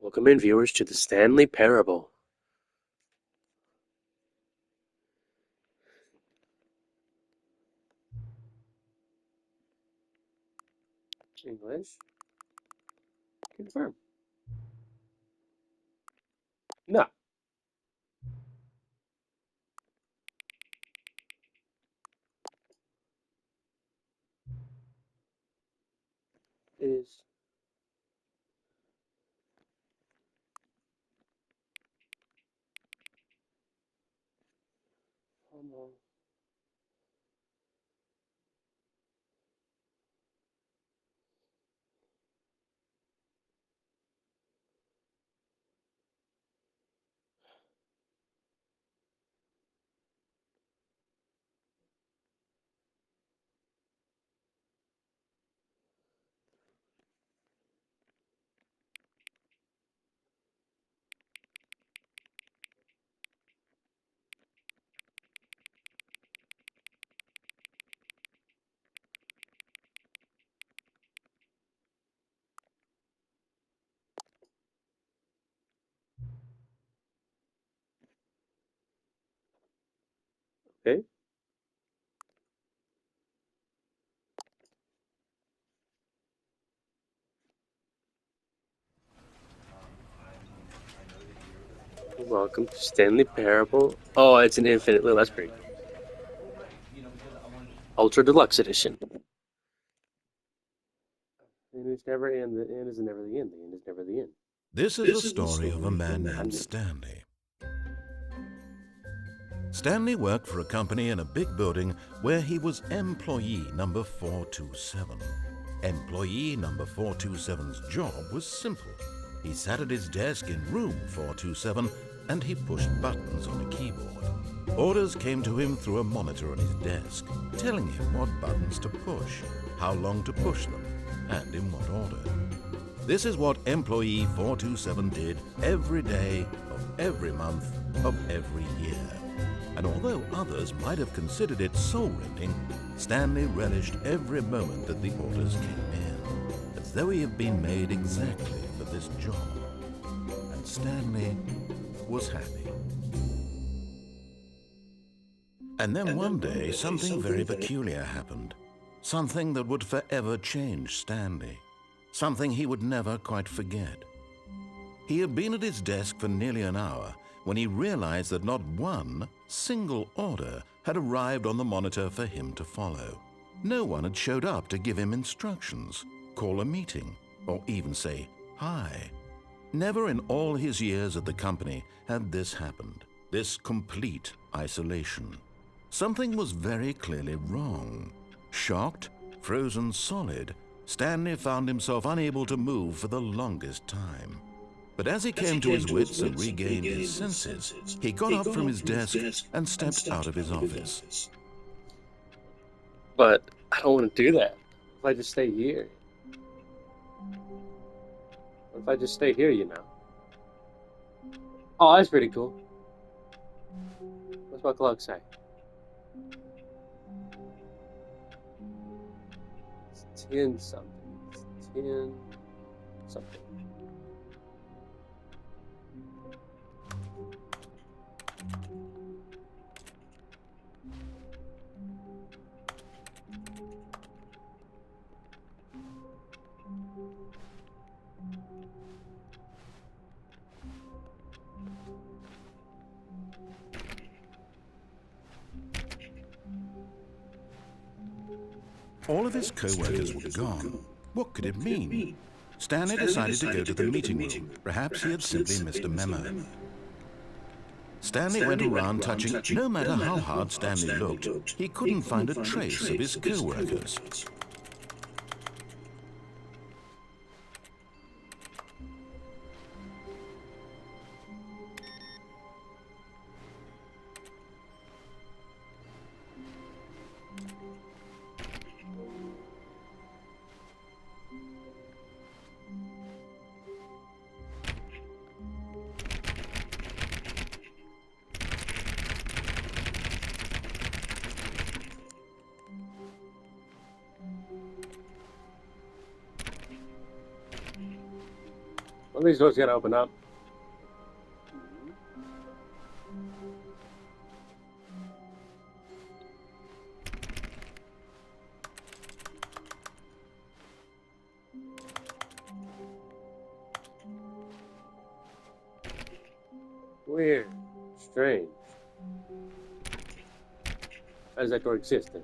Welcome in, viewers, to the Stanley Parable. English. Confirm. No. It is. Hold on. Okay. Welcome to Stanley Parable. Oh, it's an infinite loop. That's pretty cool. Ultra Deluxe Edition. And it's never end. The end is never the end. The end is never the end. This is the story of a man named Stanley. Stanley worked for a company in a big building where he was employee number 427. Employee number 427's job was simple. He sat at his desk in room 427 and he pushed buttons on a keyboard. Orders came to him through a monitor on his desk, telling him what buttons to push, how long to push them, and in what order. This is what employee 427 did every day of every month of every year. And although others might have considered it soul-rending, Stanley relished every moment that the orders came in, as though he had been made exactly for this job. And Stanley was happy. And then one day, something very peculiar happened. Something that would forever change Stanley. Something he would never quite forget. He had been at his desk for nearly an hour when he realized that not one single order had arrived on the monitor for him to follow. No one had showed up to give him instructions, call a meeting, or even say hi. Never in all his years at the company had this happened, this complete isolation. Something was very clearly wrong. Shocked, frozen solid, Stanley found himself unable to move for the longest time. But as he came to his wits and regained his senses, he got up from his desk and stepped out of his office. But I don't want to do that. If I just stay here. What if I just stay here, you know? Oh, that's pretty cool. What's my clock say? It's 10 something. It's 10 something. All of his co-workers were gone. What could it mean? Stanley decided to go to the meeting room. Perhaps he had simply missed a memo. Stanley went around touching. No matter how hard Stanley looked, he couldn't find a trace of his co-workers. One of these doors gotta open up. Weird. Strange. How does that door exist then?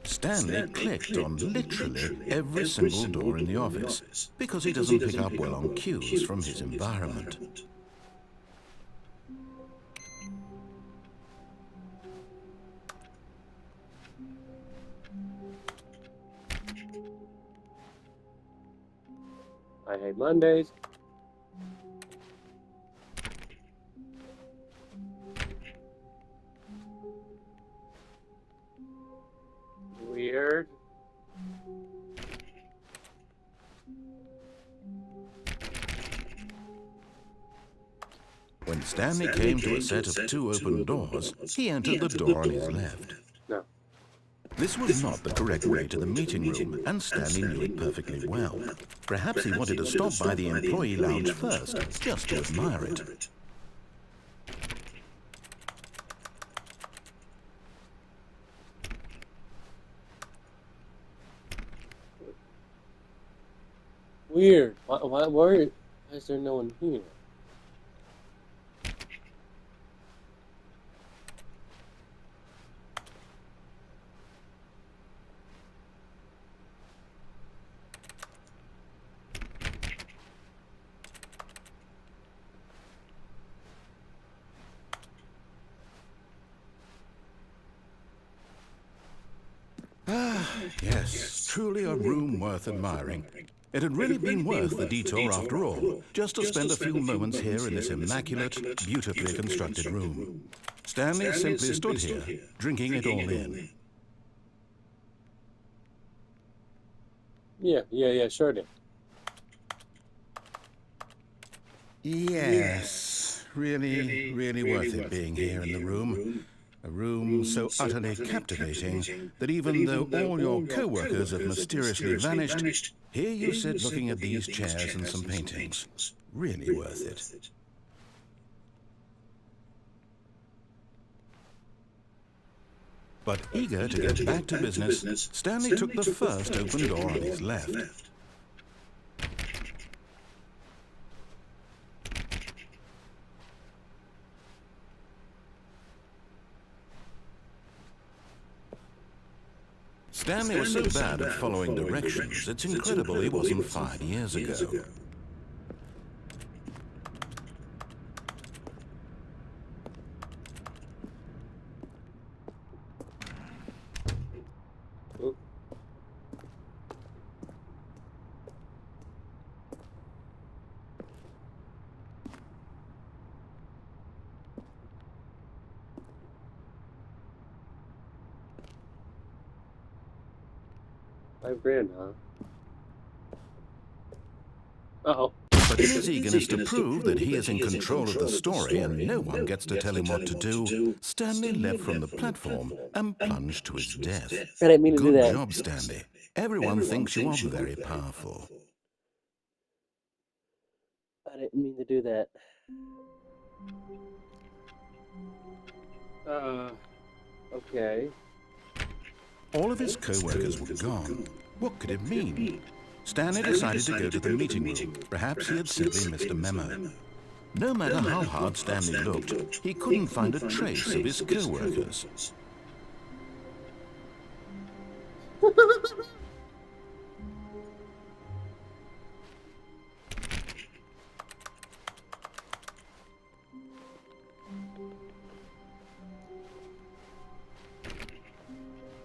Stanley clicked on literally every single door in the office because he doesn't pick up well on cues from his environment. I hate Mondays. Weird. When Stanley came to a set of two open doors, he entered the door on his left. No. This was not the correct way to the meeting room, and Stanley knew it perfectly well. Perhaps he wanted to stop by the employee lounge first, just to admire it. Weird. Why is there no one here? Yes, truly a room worth admiring. It had really been worth the detour after all, just to spend a few moments here in this immaculate, beautifully constructed room. Stanley simply stood here, drinking it all in. Yeah, sure did. Yes, really worth it being here in the room. A room so utterly captivating that even though all your co-workers have mysteriously vanished, here you sit looking at these chairs and some paintings. Really worth it. But eager to get back to business, Stanley took the first open door on his left. Stanley was so bad at following directions, it's incredible he wasn't fired years ago. Oop. $5 grand, huh? Uh-oh. But in his eagerness to prove that he is in control of the story and no one gets to tell him what to do, Stanley leapt from the platform and plunged to his death. I didn't mean to do Good that. job, Stanley. Everyone thinks you are very powerful. I didn't mean to do that. Okay. All of his co-workers were gone. What could it mean? Stanley decided to go to the meeting room. Perhaps he had simply missed a memo. No matter how hard Stanley looked, he couldn't find a trace of his co-workers.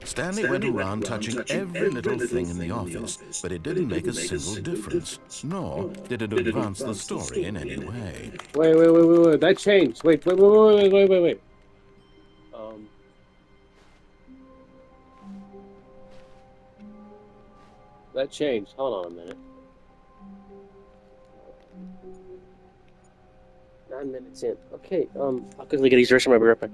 Stanley went around touching every little thing in the office, but it didn't make a single difference, nor did it advance the story in any way. Wait. That changed. Wait. That changed. Hold on a minute. 9 minutes in. Okay, I'll quickly get these dressed. I'll be right back.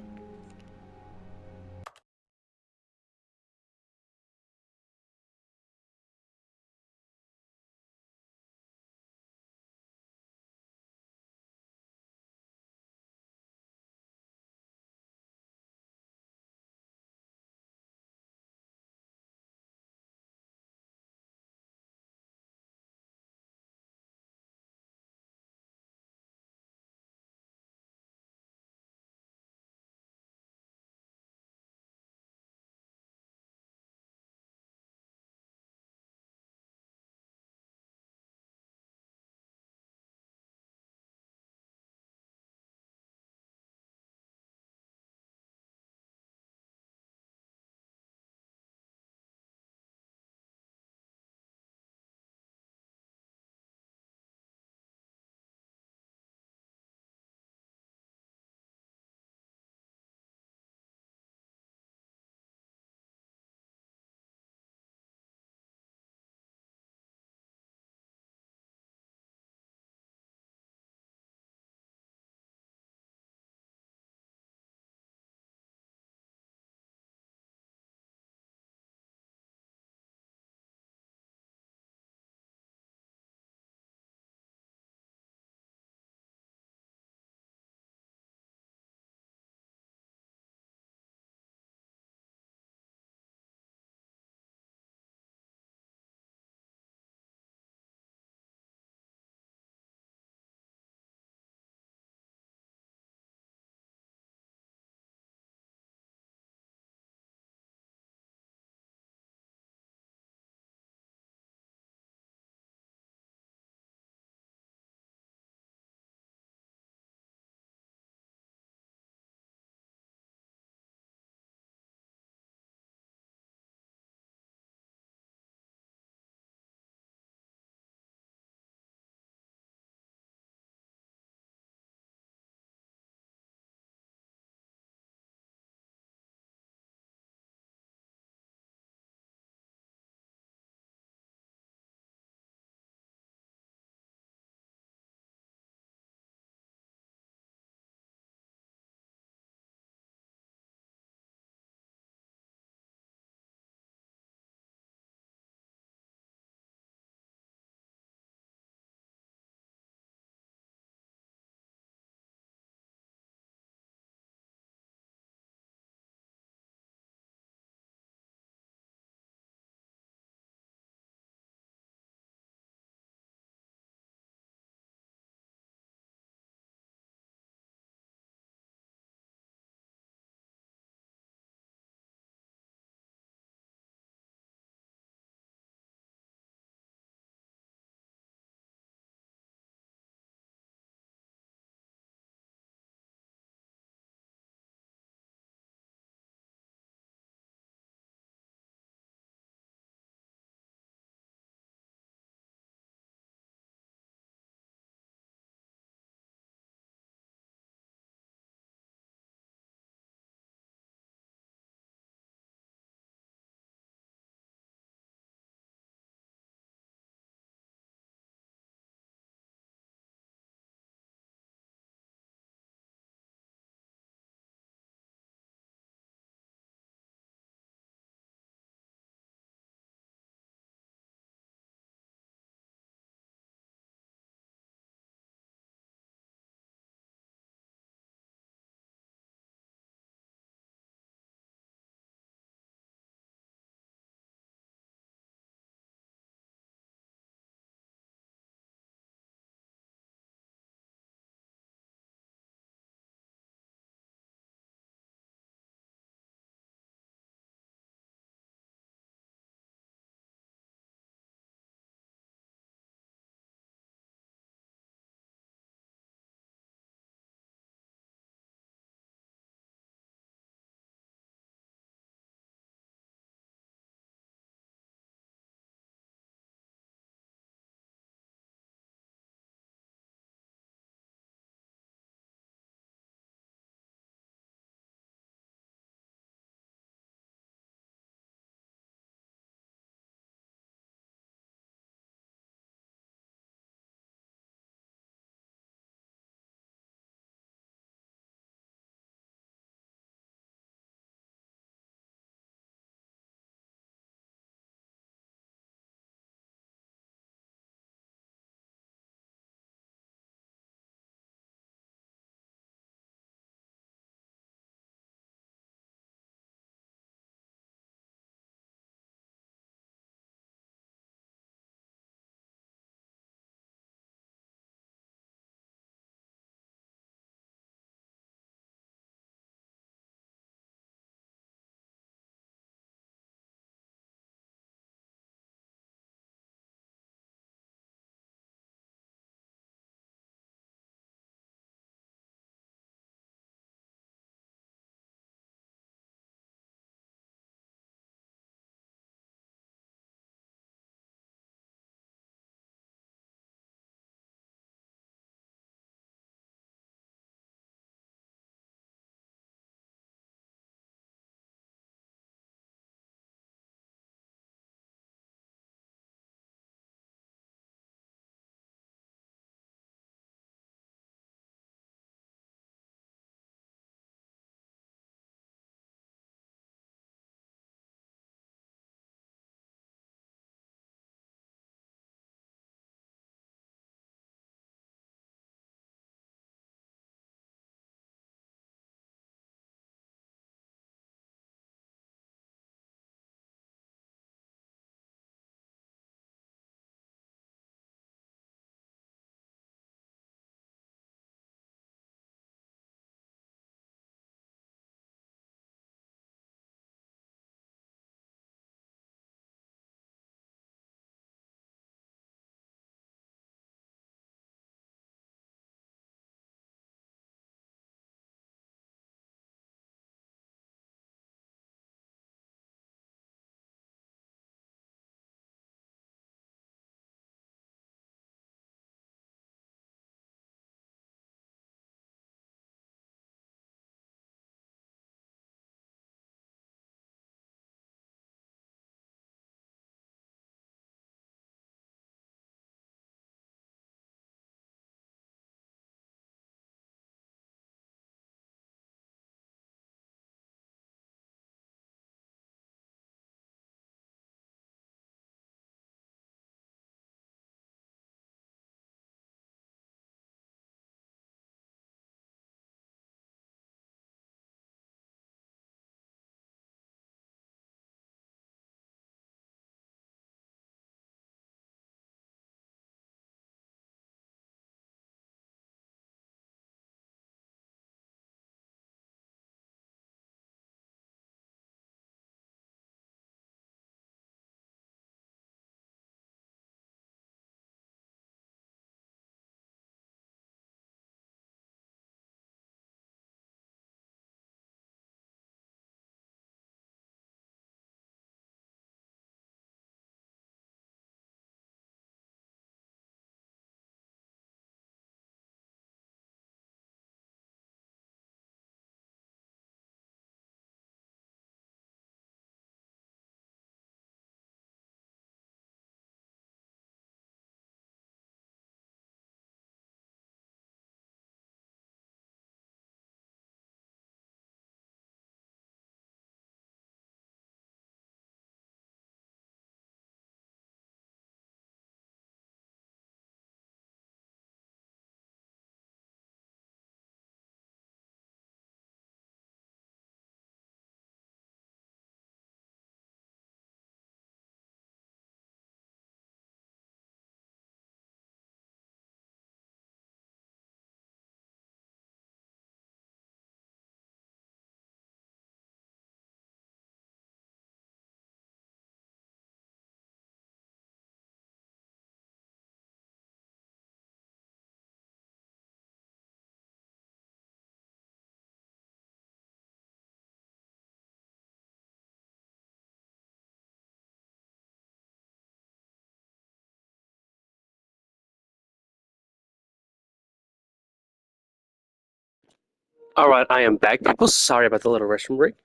Alright, I am back, people. Sorry about the little restroom break.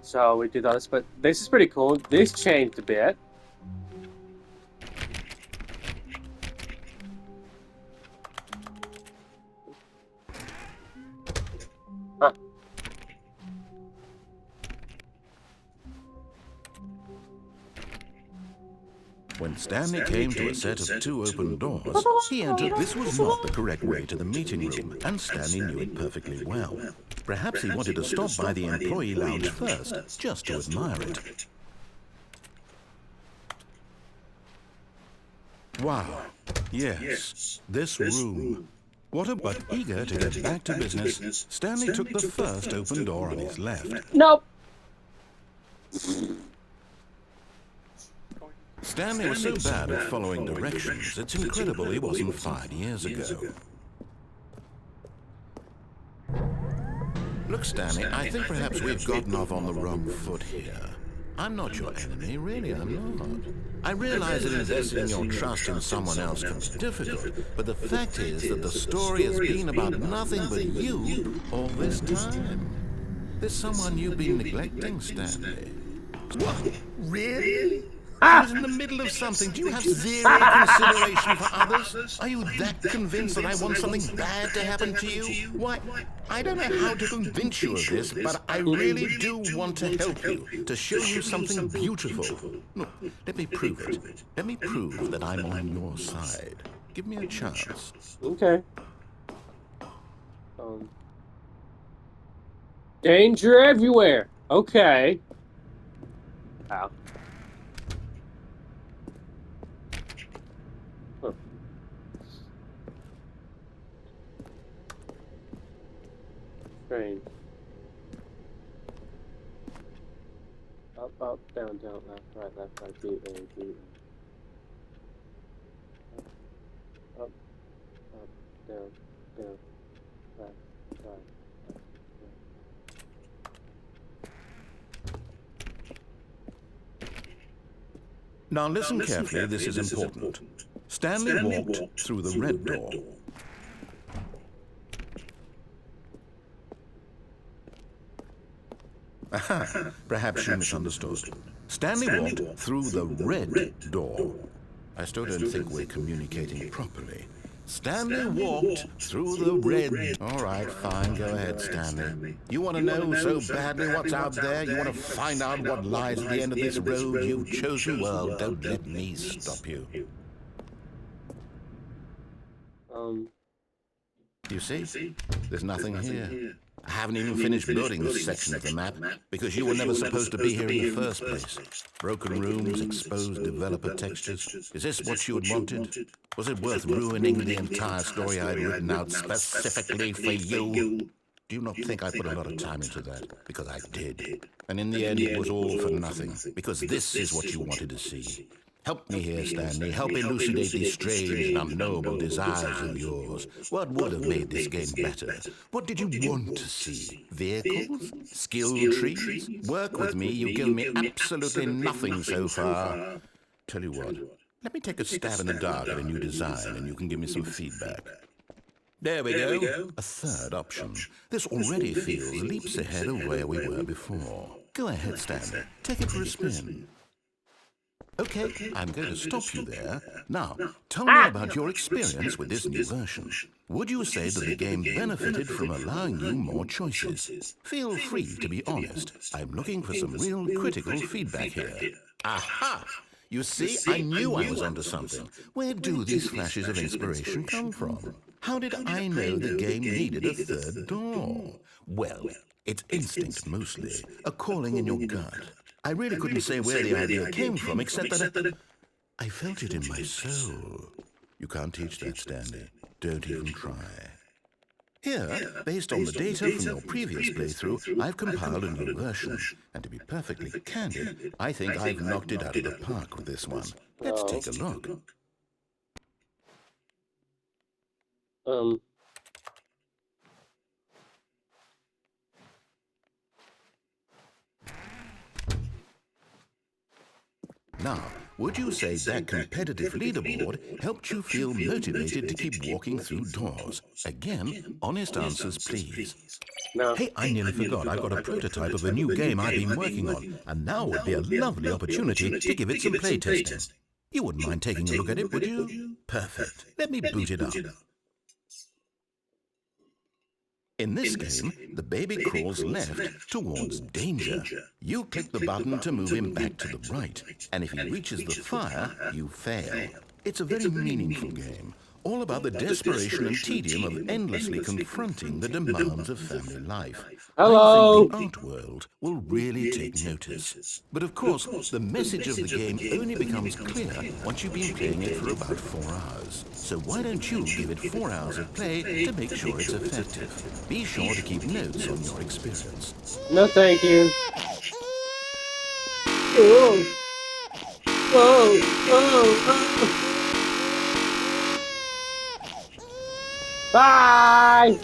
So we did all this, but this is pretty cool. This changed a bit. Huh. When Stanley came to a set of two open doors, he entered. This was not the correct way to the meeting room, and Stanley knew it perfectly well. Perhaps he wanted to stop by the employee lounge first, just to admire it. Wow. Yes, this room. But eager to get back to business, Stanley took the first open door on his left. Nope. Stanley was so bad at following directions, it's incredible he wasn't fired years ago. Look, Stanley, I think perhaps we've gotten off on the wrong foot here. I'm not your enemy, really, I'm not. I realize that investing your trust in someone else can be difficult, but the fact is that the story has been about nothing but you all this time. There's someone you've been neglecting, Stanley. What? Really? I was in the middle of something. Do you have zero consideration for others? Are you that convinced that I want something bad to happen to you? Why, I don't know how to convince you of this, but I really do want to help you, to show you something beautiful. Look, let me prove it. Let me prove that I'm on your side. Give me a chance. Okay. Danger everywhere. Okay. Ow. Huh. Strange. Up, up, down, down, left, right, B, A, B. Up, up, down, down, left, right. Now listen carefully, this is important. Stanley walked through the red door. Aha, perhaps you misunderstood. Stanley walked through the red door. I still don't think we're communicating properly. Stanley walked through the red... All right, fine, go ahead, Stanley. You want to know so badly what's out there? You want to find out what lies at the end of this road you've chosen? Well, don't let me stop you. You see? There's nothing here. I haven't even finished building this section of the map because you were never supposed to be here in the first place. Broken rooms, exposed developer textures. Is this what you had wanted? Was it worth ruining the entire story I'd written out specifically for you? Do you not think I put a lot of time into that? Because I did. And in the end, it was all for nothing. Because this is what you wanted to see. Help me here, Stanley. Help elucidate these strange and unknowable desires of yours. What would have made this game better? What did you want to see? Vehicles? Skill trees? Work with me. You've given me absolutely nothing so far. Tell you what, let me take a stab in the dark at a new design and you can give me some feedback. There we go. A third option. This already feels leaps ahead of where we were before. Go ahead, Stanley. Take it for a spin. Okay, I'm going to stop you there. Now, tell me about your experience with this new version. Would you say that the game benefited from allowing you more choices? Feel free to be honest. I'm looking for some real critical feedback here. Aha! You see, I knew I was onto something. Where do these flashes of inspiration come from? How did I know the game needed a third door? Well, it's instinct mostly, a calling in your gut. I really couldn't say where the idea came from, except that I felt it in my soul. You can't teach that, Stanley. Don't even try. Here, based on the data from your previous playthrough, I've compiled a new version. And to be perfectly candid, I think I've knocked it out of the park with this one. Let's take a look. Now, would you say that competitive leaderboard helped you feel motivated to keep walking through doors? Again, honest answers, please. No. Hey, I nearly forgot. I've got a prototype of a new game I've been working on, and now would be a lovely opportunity to give it some playtesting. You wouldn't mind taking a look at it, would you? Perfect. Let me boot it up. In this game, the baby crawls left towards danger. You click the button to move him back to the right, and if he reaches the fire, you fail. It's a very meaningful game, all about the desperation and tedium of endlessly confronting the demands of family life. Hello! I think the art world will really take notice. But of course, the message of the game only becomes clear once you've been playing it for about 4 hours. So why don't you give it 4 hours of play to make sure it's effective? Be sure to keep notes on your experience. No, thank you. Whoa! Whoa! Whoa! Bye!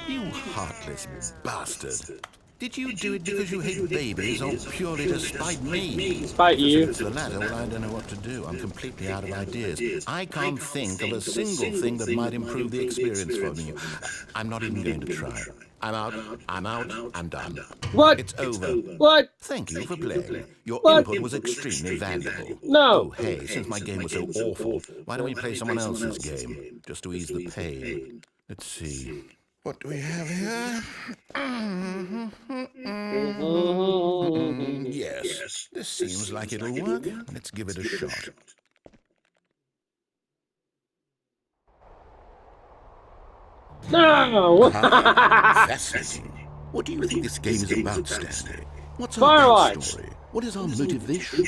You heartless bastard. Did you do it because you hate babies or purely to spite me? Despite you. If it's the latter, well, I don't know what to do. I'm completely out of ideas. I can't think of a single thing that might improve the experience for me. I'm not even going to try. I'm out, I'm done. What? It's over. What? Thank you for playing. Your What? input was extremely valuable. No. Oh, hey, since my game was so awful, why don't we play someone else's game, just to ease the pain? Let's see. What do we have here? Yes, this seems like it'll work. Let's give it a shot. No! Fascinating. What do you think this game is about, Stanley? What's our backstory? What is our motivation?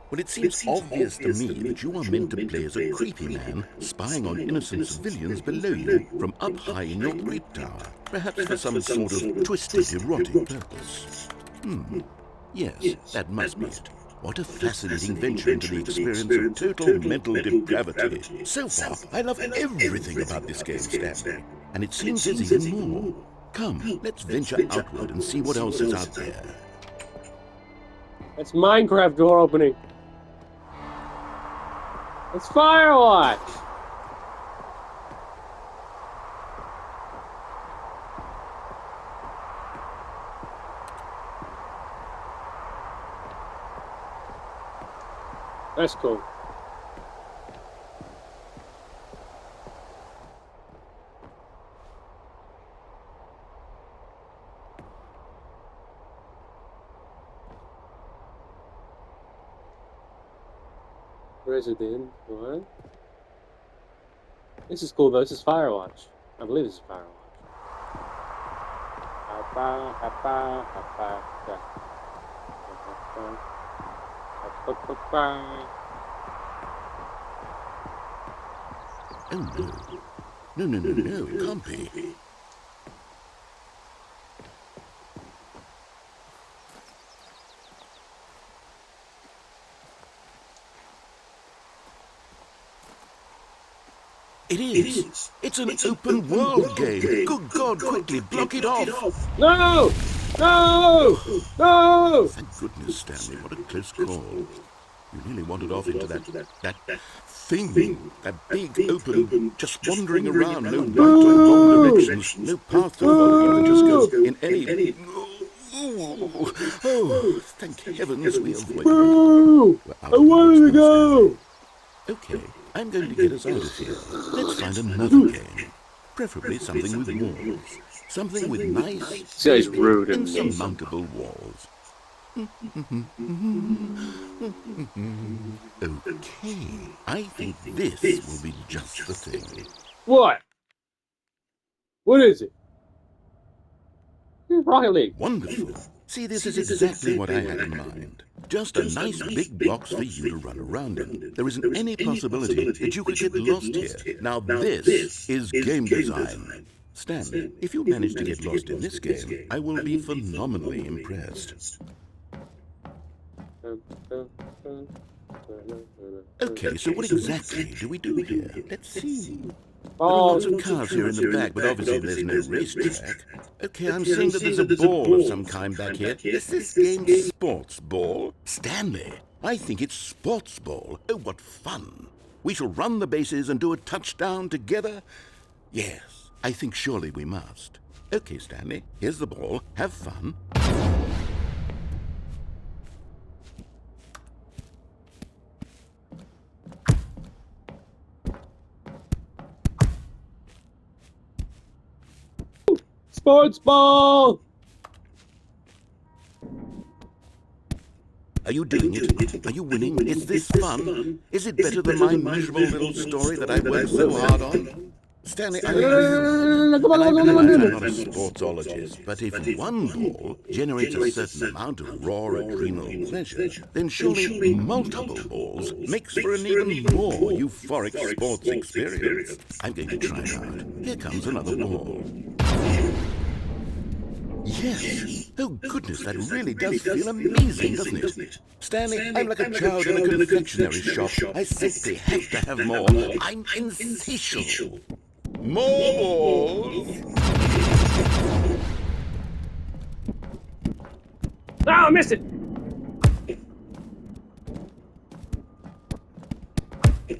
Well, it seems obvious to me that you are meant to play as a creepy man spying on innocent civilians below you from up high in your great tower, perhaps for some sort of twisted erotic purpose. Yes, that must be it. What a fascinating venture into the experience of total mental depravity. So far, I love everything about this game, Stanley. And it seems there's even more. Come, let's venture outward and see what else is out there. That's Minecraft door opening. It's Firewatch. That's cool. Resident, what? This is cool though, this is Firewatch. I believe this is Firewatch. Oh no. No, it can't be. It is. It's an open world game. Good God, quickly block it off. No! No! No! Thank goodness, Stanley. What a close call. You really wandered off into that thing. That big, open, just wandering around. No right or wrong directions. No path to follow. You can just go in any... Oh, thank heavens we avoided it. Boo! I wanted to go! Okay, I'm going to get us out of here. Let's find another game. Preferably something with walls. Something with nice, Says rude and insurmountable walls. Okay, I think this will be just the thing. What? What is it? Rocket League. Wonderful. See, this is exactly what I had in mind. Just a nice big box for you to run around in. There isn't any possibility that you could get lost here. Now this is game design. Stanley, if you manage to get lost in this game, I will be phenomenally impressed. Okay, so what exactly do we do here? Let's see. There are Ball. lots of cars here in the back, but obviously there's no racetrack. Okay, I'm seeing that there's a ball of some kind back here. Is this game sports ball? Stanley, I think it's sports ball. Oh, what fun. We shall run the bases and do a touchdown together? Yes, I think surely we must. Okay, Stanley, here's the ball. Have fun. Sports ball. Are you doing it? Are you winning? Is this fun? Is it better than my miserable little story that I worked so hard on? Stanley, I Come and I on, come realize I'm on. not a sportsologist, but if one ball generates a certain amount of raw adrenal pleasure, then surely multiple balls makes for an even more euphoric sports experience. I'm going to try it out. Here comes another ball. Yes. Oh, goodness, that really does feel amazing, doesn't it? Stanley, I'm like a child in a confectionery shop. I simply have to have more. I'm insatiable. More balls? No, I missed it.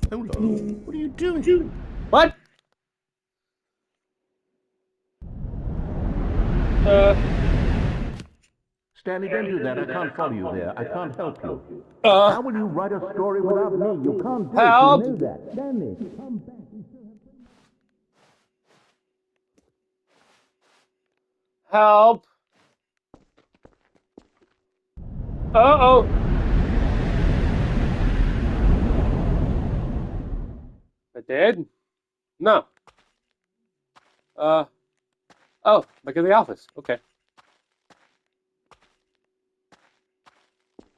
Hello. What are you doing? What? Stanley, don't do that. I can't follow you there. I can't help you. Uh, How will you write a story without me? You can't do it. Help. You know that. Stanley, come back. Help. Uh-oh. I did? No. Oh, back in the office. Okay.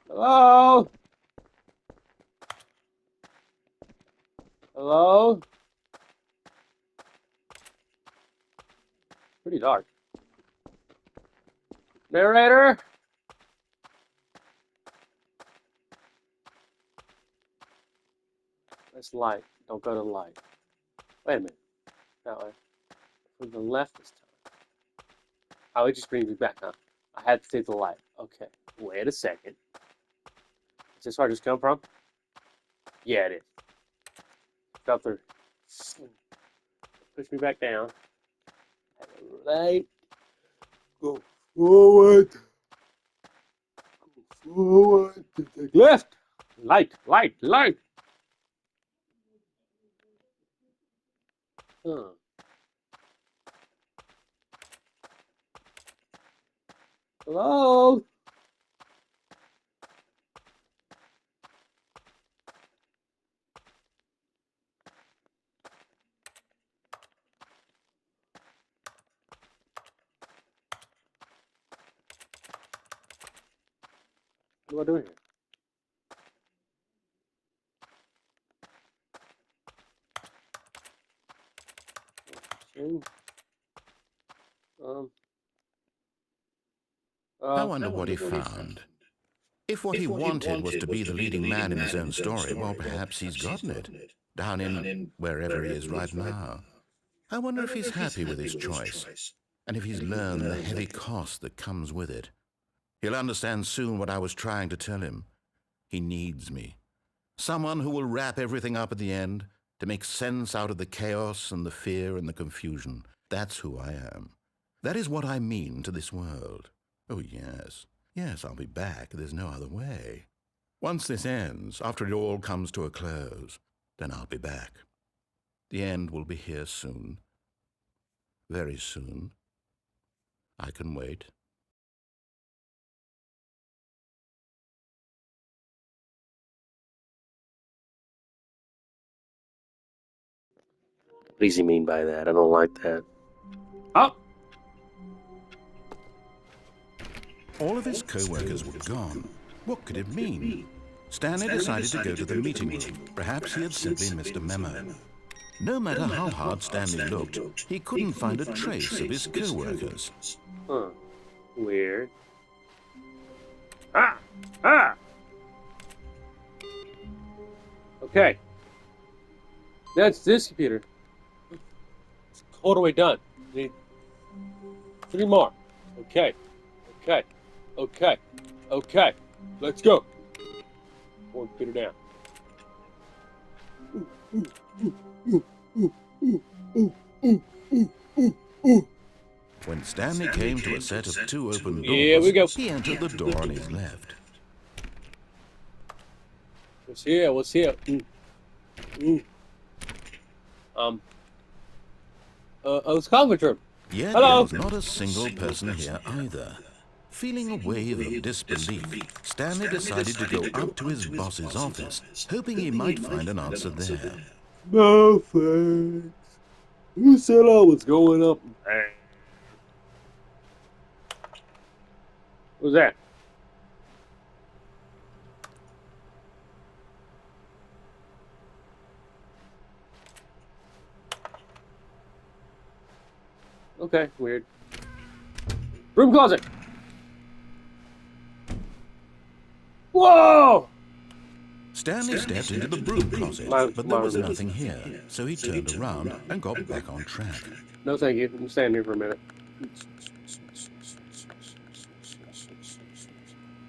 Hello? Hello? Pretty dark. Narrator? That's light. Don't go to light. Wait a minute. That way. From the left this time. Oh, it just brings me back, huh? I had to take the light. Okay. Wait a second. Is this where I just come from? Yeah, it is. Go through. Push me back down. Right. Go forward. Go forward. Take left. Light, light, light. Huh. Hello? What do I do here? Um, I wonder what he found. If what he wanted was to be the leading man in his own story, well, perhaps he's gotten it. Down in wherever he is right now. I wonder if he's happy with his choice, and if he's learned the heavy cost that comes with it. He'll understand soon what I was trying to tell him. He needs me. Someone who will wrap everything up at the end to make sense out of the chaos and the fear and the confusion. That's who I am. That is what I mean to this world. Oh, yes. Yes, I'll be back. There's no other way. Once this ends, after it all comes to a close, then I'll be back. The end will be here soon. Very soon. I can wait. what does he mean by that? I don't like that. Oh! All of his co-workers were gone. What could it mean? Stanley decided to go to the meeting room. Perhaps he had simply missed a memo. No matter how hard Stanley looked, he couldn't find a trace of his co-workers. Huh. Weird. Ah! Ah! Okay. That's this computer. all the way done. Need 3 more. Okay. Okay. Okay. Okay. Let's go. One computer down. When Stanley came to a set of 2 open Here we go. doors, he entered the door on his left. What's here? What's here? It's conference room. Yet Hello. there was not a single person here either. Feeling a wave of disbelief, Stanley decided to go up to his boss's office, hoping he might find an answer there. No thanks. Who said I was going up there? What's that? Okay, weird. Broom closet! Whoa! Stanley stepped into the broom closet, but there was nothing here, so he turned around and got back on track. No, thank you. I'm standing here for a minute.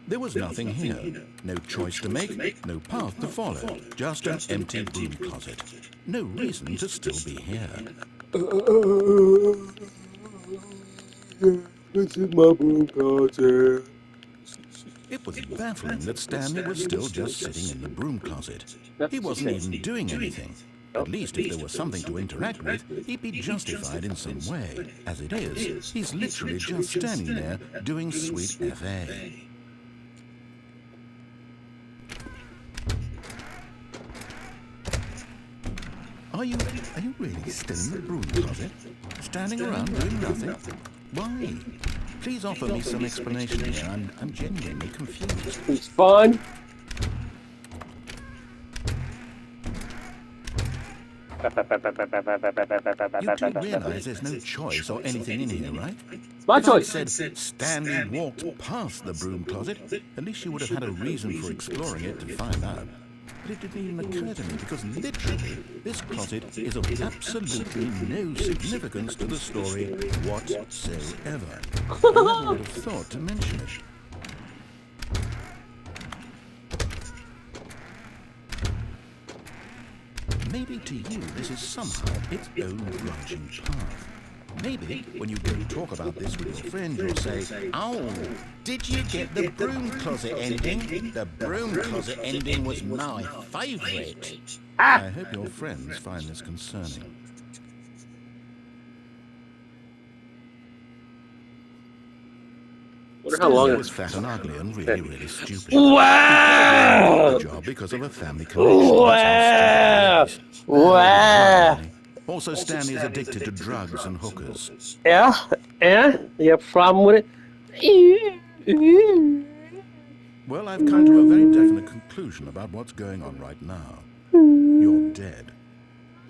There was nothing here. No choice to make, no path to follow. Just an empty broom closet. No reason to still be here. This is my broom closet. It was baffling that Stanley was still just sitting in the broom closet. He wasn't even doing anything. At least if there was something to interact with, he'd be justified in some way. As it is, he's literally just standing there doing sweet FA. Are you really still in the broom closet? Standing around doing nothing? Why? Please offer me some explanation here. I'm genuinely confused. It's fun. You do realize there's no choice or anything in here, right? It's my If I choice. said Stanley walked past the broom closet, at least you would have had a reason for exploring it to find out. But it didn't even occur to me because literally this closet is of absolutely no significance to the story whatsoever. I never would have thought to mention it. Maybe to you this is somehow its own branching path. Maybe when you go talk about this with your friend, you'll say, "Oh, did you get the broom closet ending? The broom closet ending was my favourite." I hope your friends find this concerning. Wonder how long Stanley it was fat and ugly and really stupid. Wow! He the job because of a family connection. Wow! Wow! Also, Stanley is addicted to drugs and hookers. Yeah? Yeah? You have a problem with it? Well, I've come to a very definite conclusion about what's going on right now. You're dead.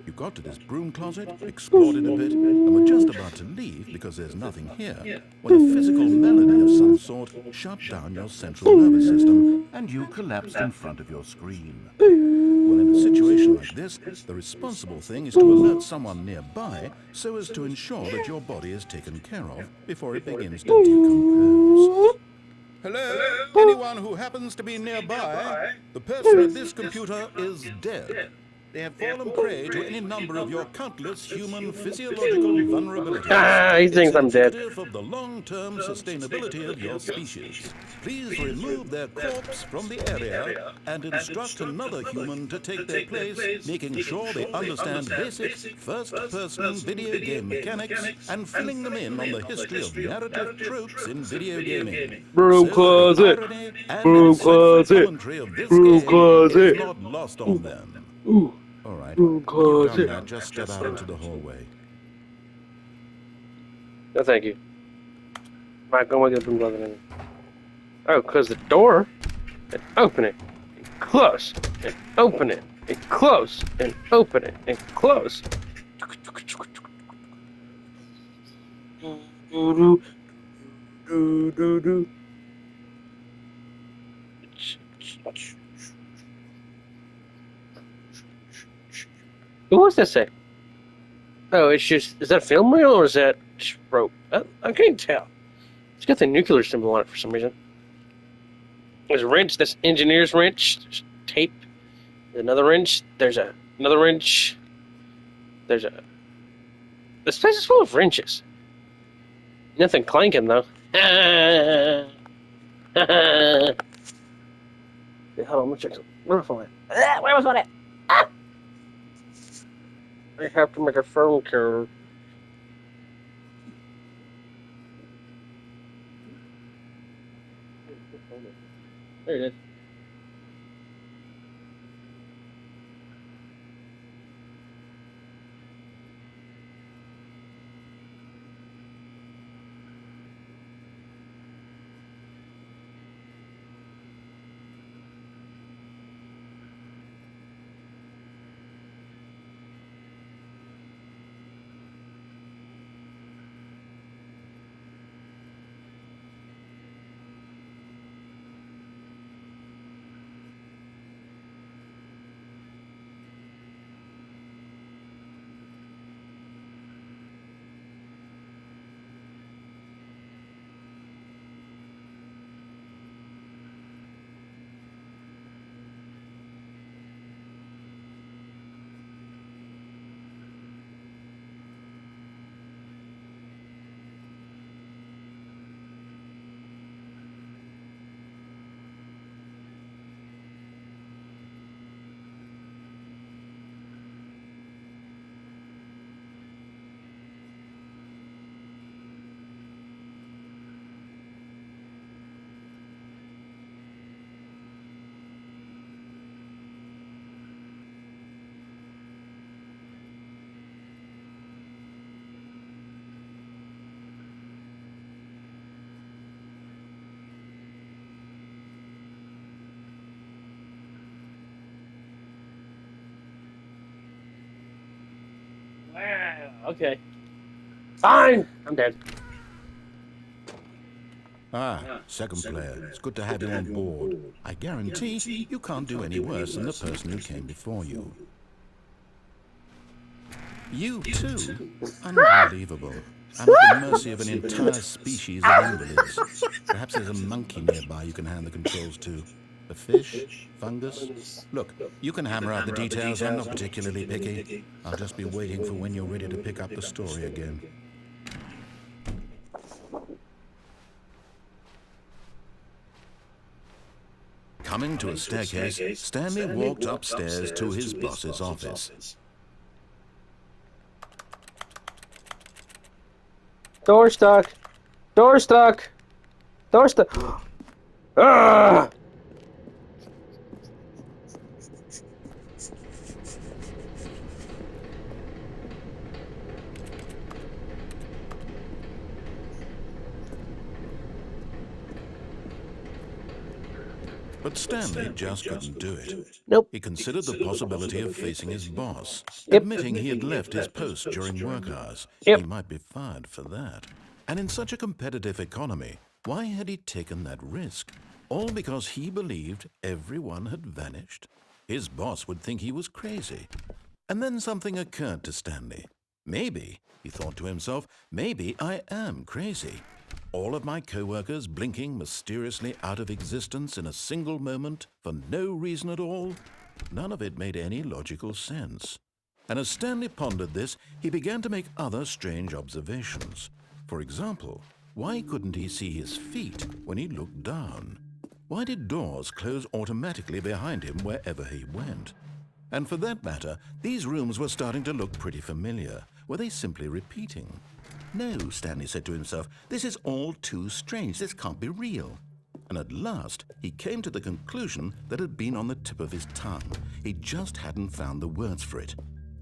You got to this broom closet, explored it a bit, and were just about to leave because there's nothing here, when a physical malady of some sort shut down your central nervous system and you collapsed in front of your screen. Well, in a situation like this, the responsible thing is to alert someone nearby so as to ensure that your body is taken care of before it begins to decompose. Hello? Anyone who happens to be nearby? The person at this computer is dead. They have fallen prey to any number of your countless human physiological vulnerabilities. He thinks I'm dead. It's indicative of the long-term sustainability of your species. Please remove their corpse from the area and instruct another human to take their place, making sure they understand basic first-person video game mechanics and filling them in on the history of narrative tropes in video gaming. Broom closet. Broom closet. Broom closet. Is not lost on them. All right, Broom when you've done closet. that, just step out into the hallway. No, thank you. I'm not going to get the broom closet anymore. Oh, because the door, and open it, and close, and open it, and close, and open it, and close. Do do do do. Who was this say? Oh, it's just, is that film reel or is that just rope? I can't tell. It's got the nuclear symbol on it for some reason. There's a wrench, that's engineer's wrench. There's tape. There's another wrench. There's another wrench. There's a... This place is full of wrenches. Nothing clanking, though. Yeah, hold on, let me check something. Where was it? Where was it? Ah! I have to make a phone call. There it is. Wow, okay. Fine! I'm dead. Second player. It's good to have you on board. I guarantee you can't do any worse than the person who came before you. You too? Unbelievable. I'm at the mercy of an entire species of invalids. Perhaps there's a monkey nearby you can hand the controls to. A fish? Fungus? Look, you can hammer out the details. I'm not particularly picky. I'll just be waiting for when you're ready to pick up the story again. Coming to a staircase, Stanley walked upstairs to his boss's office. Door stuck. Door stuck. Door stuck. Ah! But Stanley just couldn't do it. Nope. He considered the possibility of facing his boss, admitting he had left his post during work hours. He might be fired for that. And in such a competitive economy, why had he taken that risk? All because he believed everyone had vanished? His boss would think he was crazy. And then something occurred to Stanley. Maybe, he thought to himself, maybe I am crazy. All of my co-workers blinking mysteriously out of existence in a single moment for no reason at all? None of it made any logical sense. And as Stanley pondered this, he began to make other strange observations. For example, why couldn't he see his feet when he looked down? Why did doors close automatically behind him wherever he went? And for that matter, these rooms were starting to look pretty familiar. Were they simply repeating? No, Stanley said to himself, this is all too strange. This can't be real. And at last, he came to the conclusion that had been on the tip of his tongue. He just hadn't found the words for it.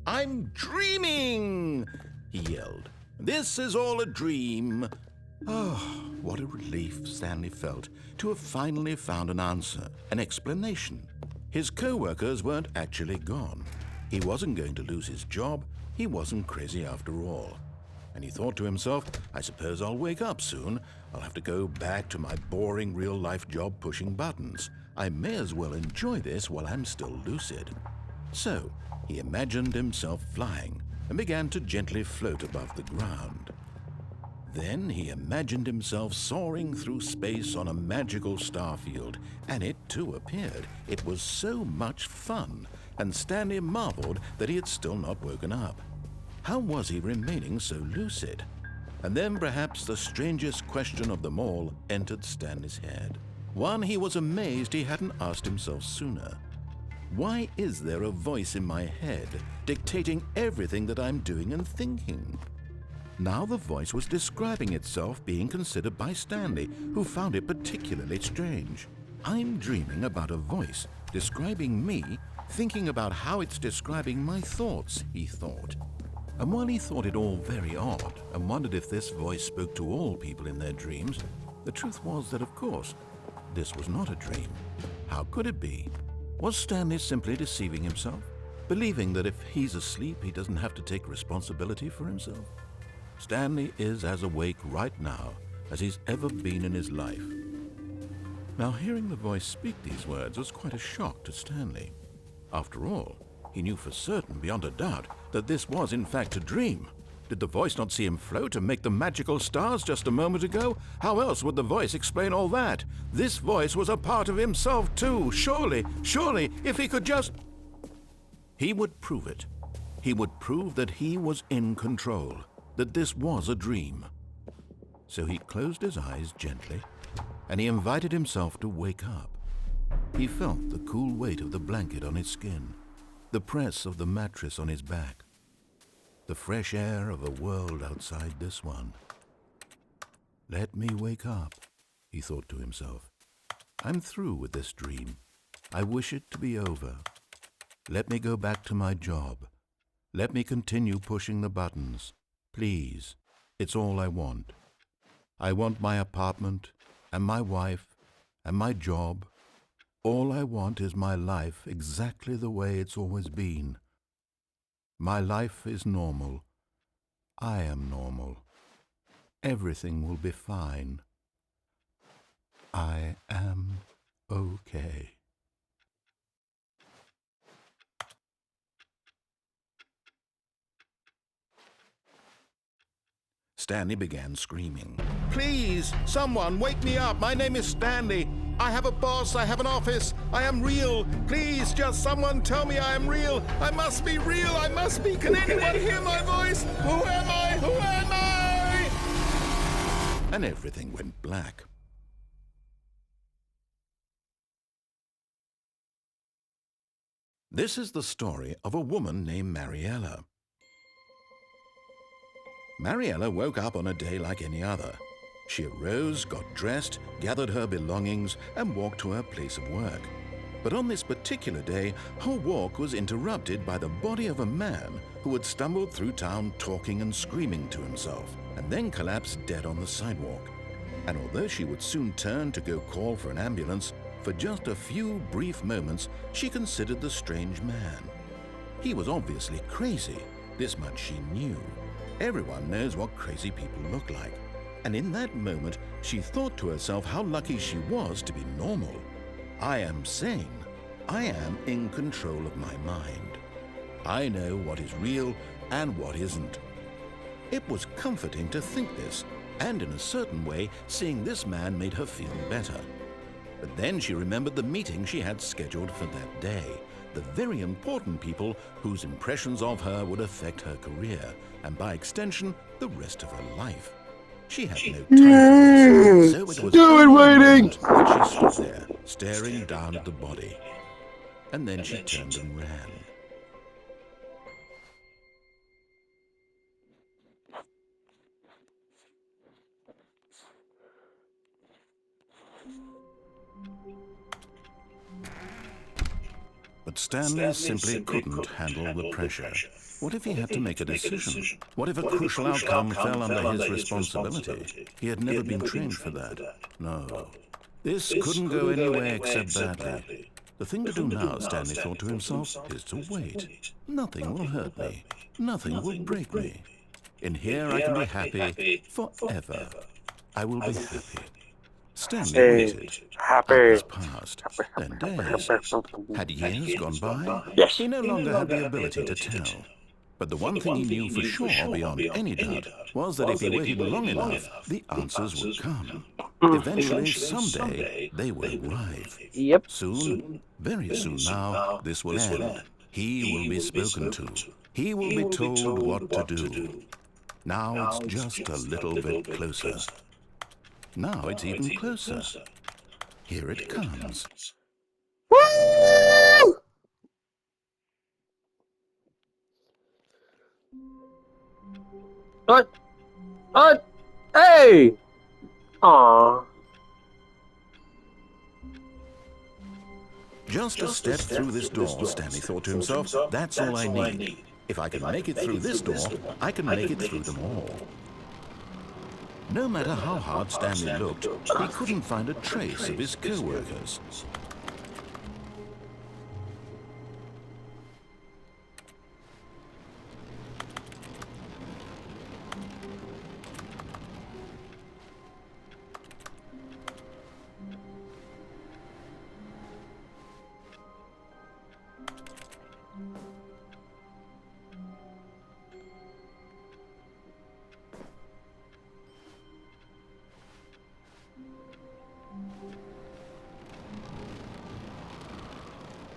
I'm dreaming, he yelled. This is all a dream. Oh, what a relief Stanley felt to have finally found an answer, an explanation. His co-workers weren't actually gone. He wasn't going to lose his job. He wasn't crazy after all. And he thought to himself, I suppose I'll wake up soon. I'll have to go back to my boring real-life job pushing buttons. I may as well enjoy this while I'm still lucid. So he imagined himself flying. and began to gently float above the ground. Then he imagined himself soaring through space on a magical starfield, and it too appeared. It was so much fun, and Stanley marveled that he had still not woken up. How was he remaining so lucid? And then perhaps the strangest question of them all entered Stanley's head. One he was amazed he hadn't asked himself sooner. Why is there a voice in my head dictating everything that I'm doing and thinking? Now the voice was describing itself being considered by Stanley, who found it particularly strange. I'm dreaming about a voice describing me, thinking about how it's describing my thoughts, he thought. And while he thought it all very odd and wondered if this voice spoke to all people in their dreams, the truth was that, of course, this was not a dream. How could it be? Was Stanley simply deceiving himself, believing that if he's asleep, he doesn't have to take responsibility for himself? Stanley is as awake right now as he's ever been in his life. Now, hearing the voice speak these words was quite a shock to Stanley. After all, he knew for certain, beyond a doubt, that this was in fact a dream. Did the voice not see him float and make the magical stars just a moment ago? How else would the voice explain all that? This voice was a part of himself too. Surely, if he could just... He would prove it. He would prove that he was in control, that this was a dream. So he closed his eyes gently, and he invited himself to wake up. He felt the cool weight of the blanket on his skin, the press of the mattress on his back, the fresh air of a world outside this one. Let me wake up, he thought to himself. I'm through with this dream. I wish it to be over. Let me go back to my job. Let me continue pushing the buttons. Please, it's all I want. I want my apartment and my wife and my job. All I want is my life exactly the way it's always been. My life is normal. I am normal. Everything will be fine. I am okay. Stanley began screaming. Please, someone, wake me up. My name is Stanley. I have a boss. I have an office. I am real. Please, just someone tell me I am real. I must be real. I must be. Can anyone hear my voice? Who am I? Who am I? And everything went black. This is the story of a woman named Mariella. Mariella woke up on a day like any other. She arose, got dressed, gathered her belongings, and walked to her place of work. But on this particular day, her walk was interrupted by the body of a man who had stumbled through town talking and screaming to himself, and then collapsed dead on the sidewalk. And although she would soon turn to go call for an ambulance, for just a few brief moments she considered the strange man. He was obviously crazy, this much she knew. Everyone knows what crazy people look like. And in that moment, she thought to herself how lucky she was to be normal. I am sane. I am in control of my mind. I know what is real and what isn't. It was comforting to think this, and in a certain way, seeing this man made her feel better. But then she remembered the meeting she had scheduled for that day, the very important people whose impressions of her would affect her career, and by extension, the rest of her life. She had no time for this, so it was waiting that she stood there, staring down at the body. And then she turned and ran. But Stanley simply couldn't handle the pressure. What if he had to make a decision? What if a crucial outcome fell under his responsibility? He had never been trained for that. No. This couldn't go anywhere except badly. The thing to do now, Stanley thought to himself, is to wait. Nothing will hurt me. Nothing will break me. In here I can be happy forever. I will be happy. Stanley waited. Hours passed, then days. Had years gone by? Yes. He no longer had the ability to tell. But the one thing he knew for sure, beyond any doubt, was that if he waited long enough, the answers would come. Eventually, someday, they would arrive. Yep. Soon, very soon now, this will end. He will be spoken to. He will be told what to do. Now it's just a little bit closer. Now it's even closer. Here it comes. Woo! What? What? Hey! Aww. Just a step through this door, Stanley thought to himself. That's all I need. If I can make it through this door, I can make it through them all. No matter how hard Stanley looked, he couldn't find a trace of his co-workers.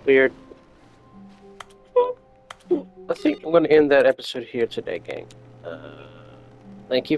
Weird. I think I'm going to end that episode here today, gang. Thank you